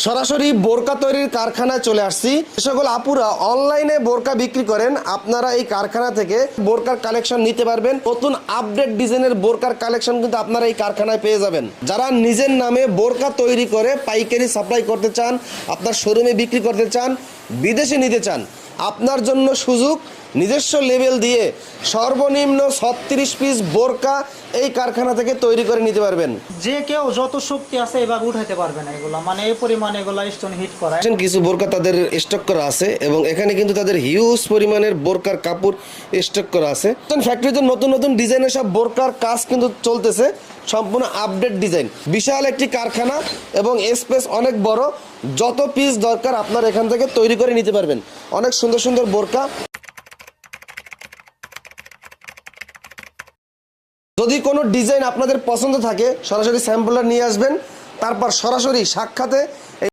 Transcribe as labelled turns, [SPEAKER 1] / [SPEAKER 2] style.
[SPEAKER 1] সরাসরি বোরকা তৈরির কারখানায় চলে আসছি। সকল আপুরা অনলাইনে বোরকা বিক্রি করেন, আপনারা এই কারখানা থেকে বোরকার কালেকশন নিতে পারবেন। নতুন আপডেট ডিজাইনের বোরকার কালেকশন কিন্তু আপনারা এই কারখানায় পেয়ে যাবেন। যারা নিজের নামে বোরকা তৈরি করে পাইকারি সাপ্লাই করতে চান, আপনার শোরুমে বিক্রি করতে চান, বিদেশে নিতে চান, আপনার জন্য সুযোগ। নিজস্ব লেবেল দিয়ে সর্বনিম্ন 36 পিস বোরকা এই কারখানা থেকে তৈরি করে নিতে পারবেন।
[SPEAKER 2] যে কেউ যত শক্তি আছে এভাবে উঠাতে পারবে না এগুলা, মানে এই পরিমাণে এগুলা স্টোন হিট করা।
[SPEAKER 1] কিছু বোরকা তাদের স্টক করা আছে এবং এখানে কিন্তু তাদের হিউজ পরিমাণের বোরকার কাপড় স্টক করা আছে। ফ্যাক্টরিতে নতুন নতুন ডিজাইনের সব বোরকার কাজ কিন্তু চলতেছে, সম্পূর্ণ আপডেট ডিজাইন। বিশাল একটি কারখানা এবং স্পেস অনেক বড়। যত পিস দরকার আপনার এখান থেকে তৈরি করে নিতে পারবেন। অনেক সুন্দর সুন্দর বোরকা। যদি কোনো ডিজাইন আপনাদের পছন্দ থাকে সরাসরি স্যাম্পলটা নিয়ে আসবেন, তারপর সরাসরি সাক্ষাতে